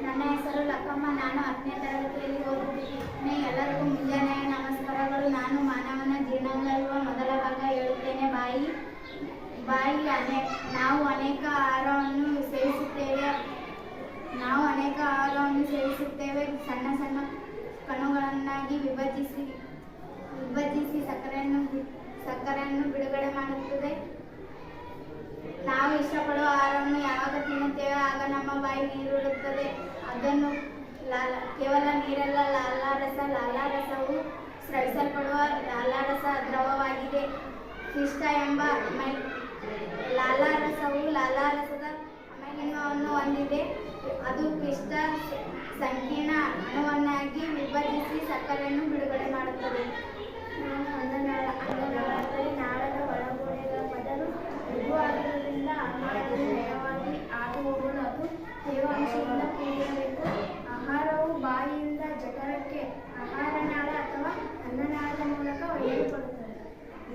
ನನ್ನ ಹೆಸರು ಲಕ್ಕಮ್ಮ. ನಾನು 10ನೇ ತರಗತಿಯಲ್ಲಿ ಓದುತ್ತಿದ್ದೇನೆ. ಎಲ್ಲರಿಗೂ ಮುಂಜಾನೆ ನಮಸ್ಕಾರಗಳು. ನಾನು ಮಾನವನ ಜೀರ್ಣಾಂಗವಿರುವ ಮೊದಲ ಭಾಗ ಹೇಳುತ್ತೇನೆ. ನಾವು ಅನೇಕ ಆಹಾರವನ್ನು ಸೇವಿಸುತ್ತೇವೆ. ಸಣ್ಣ ಸಣ್ಣ ಕಣಗಳನ್ನಾಗಿ ವಿಭಜಿಸಿ ಸಕ್ಕರೆಯನ್ನು ಬಿಡುಗಡೆ ಮಾಡುತ್ತದೆ. ನಾವು ಇಷ್ಟಪಡುವ ಆಹಾರವನ್ನು ಯಾವಾಗ ತಿನ್ನುತ್ತೇವೆ ಆಗ ನಮ್ಮ ಬಾಯಿ ನೀರುಡುತ್ತದೆ. ಅದನ್ನು ಕೇವಲ ನೀರಲ್ಲ, ಲಾಲಾರಸವು ಸ್ರವಿಸಲ್ಪಡುವ ಲಾಲಾರಸ ದ್ರವವಾಗಿದೆ. ಪಿಷ್ಟ ಎಂಬ ಲಾಲಾರಸದ ಅಮೈಲಿನವನ್ನು ಹೊಂದಿದೆ. ಅದು ಪಿಷ್ಟ ಸಂಕೀರ್ಣ ಅಣುವನ್ನಾಗಿ ವಿಭಜಿಸಿ ಸಕ್ಕರೆಯನ್ನು ಬಿಡುಗಡೆ ಮಾಡುತ್ತದೆ. ಅನ್ನನಾಳದಲ್ಲಿ ನಾಳದ ಒಳಗೋಡೆಗಳ ಪದರು ಮೃದುವಾಗಿರುವುದರಿಂದ ಆಹಾರವು ನಯವಾಗಿ ಹಾದು ಹೋಗಲು ಅದು ತೇವಾಂಶದಿಂದ ಕೂಡಿರಬೇಕು. ಆಹಾರವು ಬಾಯಿಯಿಂದ ಜಠರಕ್ಕೆ ಆಹಾರನಾಳ ಅಥವಾ ಅನ್ನನಾಳದ ಮೂಲಕ ಒಯ್ಯಲ್ಪಡುತ್ತದೆ.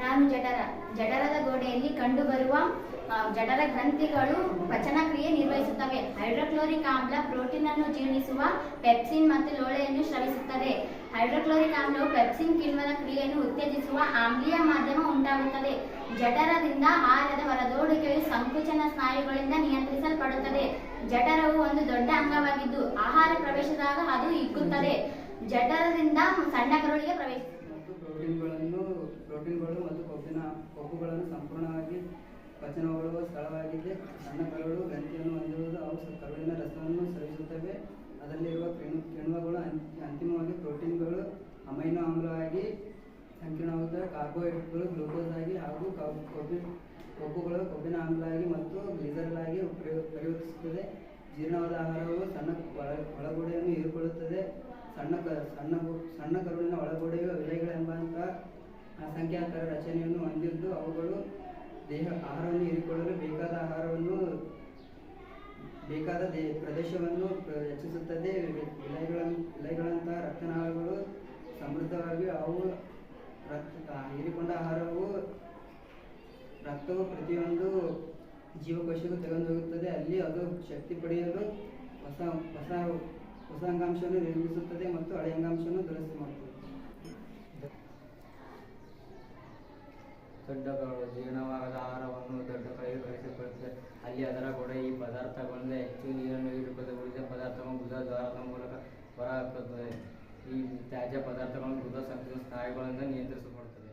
ನಾನು ಜಠರದ ಗೋಡೆಯಲ್ಲಿ ಕಂಡುಬರುವ ಜಠರ ಗ್ರಂಥಿಗಳು ಪಚನ ಕ್ರಿಯೆ ನಿರ್ವಹಿಸುತ್ತವೆ. ಹೈಡ್ರೋಕ್ಲೋರಿಕ್ ಆಮ್ಲ ಪ್ರೋಟೀನ್ ಅನ್ನು ಜೀರ್ಣಿಸುವ ಪೆಪ್ಸಿನ್ ಮತ್ತು ಲೋಳೆಯನ್ನು ಸ್ರವಿಸುತ್ತದೆ. ಹೈಡ್ರೋಕ್ಲೋರಿಕ್ ಆಮ್ಲವು ಪೆಪ್ಸಿನ್ ಕಿಣ್ವದ ಕ್ರಿಯೆಯನ್ನು ಉತ್ತೇಜಿಸುವ ಆಮ್ಲೀಯ ಮಾಧ್ಯಮ ಉಂಟಾಗುತ್ತದೆ. ಜಠರದಿಂದ ಆಹಾರದ ಹೊರದೋಡುವಿಕೆಯು ಸಂಕುಚನ ಸ್ನಾಯುಗಳಿಂದ ನಿಯಂತ್ರಿಸಲ್ಪಡುತ್ತದೆ. ಜಠರವು ಒಂದು ದೊಡ್ಡ ಅಂಗವಾಗಿದ್ದು ಆಹಾರ ಪ್ರವೇಶದಾಗ ಅದು ಹಿಗ್ಗುತ್ತದೆ. ಜಠರದಿಂದ ಸಣ್ಣ ಕರುಳಿಗೆ ಪ್ರವೇಶಿಸುತ್ತದೆ. ಪ್ರೋಟೀನ್ಗಳು ಮತ್ತು ಕೊಬ್ಬುಗಳನ್ನು ಸಂಪೂರ್ಣವಾಗಿ ಪಚನಗೊಳ್ಳುವ ಸ್ಥಳವಾಗಿದೆ. ಸಣ್ಣ ಕರುಳು ಗ್ರಂಥಿಯನ್ನು ಹೊಂದಿರುವುದು. ಅವು ಕರುಳಿನ ರಸವನ್ನು ಸ್ರವಿಸುತ್ತವೆ. ಅದರಲ್ಲಿರುವ ಕಿಣ್ವಗಳು ಅಂತಿಮವಾಗಿ ಪ್ರೋಟೀನ್ಗಳು ಅಮೈನೋ ಆಮ್ಲವಾಗಿ ಸಂಕೀರ್ಣವಾಗುತ್ತವೆ. ಕಾರ್ಬೋಹೈಡ್ರೇಟ್ಗಳು ಗ್ಲೂಕೋಸ್ ಆಗಿ ಹಾಗೂ ಕೊಬ್ಬುಗಳು ಕೊಬ್ಬಿನ ಆಮ್ಲ ಆಗಿ ಮತ್ತು ಗ್ಲಿಸರಲ್ ಆಗಿ ಪರಿವರ್ತಿಸುತ್ತದೆ. ಜೀರ್ಣವಾದ ಆಹಾರವು ಸಣ್ಣ ಒಳಗೋಡೆಯನ್ನು ಹೀರಿಕೊಳ್ಳುತ್ತದೆ. ಸಣ್ಣ ಕರುಳಿನ ಒಳಗೋಡೆಯು ವಿಲೆಗಳೆಂಬಂತಹ ಅಸಂಖ್ಯಾತರ ರಚನೆಯನ್ನು ಹೊಂದಿದ್ದು ಅವುಗಳು ಆಹಾರವನ್ನು ಹೀರಿಕೊಳ್ಳಲು ಬೇಕಾದ ಪ್ರದೇಶವನ್ನು ರಚಿಸುತ್ತದೆ. ವಿಲೆಗಳಂತಹ ರಕ್ತನಾಳಗಳು ಸಮೃದ್ಧವಾಗಿ ಅವು ಹೀರಿಕೊಂಡ ರಕ್ತವು ಪ್ರತಿಯೊಂದು ಜೀವಕೋಶಕ್ಕೂ ತೆಗೆದುಹೋಗುತ್ತದೆ. ಅಲ್ಲಿ ಅದು ಶಕ್ತಿ ಪಡೆಯಲು ಹೊಸ ಅಂಗಾಂಶವನ್ನು ನಿರ್ಮಿಸುತ್ತದೆ ಮತ್ತು ಹಳೆಯ ಅಂಗಾಂಶವನ್ನು ದುರಸ್ತಿ ಮಾಡುತ್ತದೆ. ದೊಡ್ಡ ಕರುಳು ಜೀರ್ಣವಾಗದ ಆಹಾರವನ್ನು ದೊಡ್ಡ ಕರುಳಿಗೆ ಕಳಿಸಿಕೊಡುತ್ತದೆ. ಅಲ್ಲಿ ಅದರ ಗೋಡೆ ಈ ಪದಾರ್ಥಗಳಿಂದ ಹೆಚ್ಚು ನೀರನ್ನು ಹೀರಿಕೊಳ್ಳದೆ ಉಳಿದ ಪದಾರ್ಥಗಳನ್ನು ಗುದ ದ್ವಾರದ ಮೂಲಕ ಹೊರಹಾಕುತ್ತದೆ. ಈ ತ್ಯಾಜ್ಯ ಪದಾರ್ಥಗಳನ್ನು ಗುದ ಸಂಕೀರ್ಣ ಸ್ನಾಯುಗಳಿಂದ ನಿಯಂತ್ರಿಸಲ್ಪಡುತ್ತದೆ.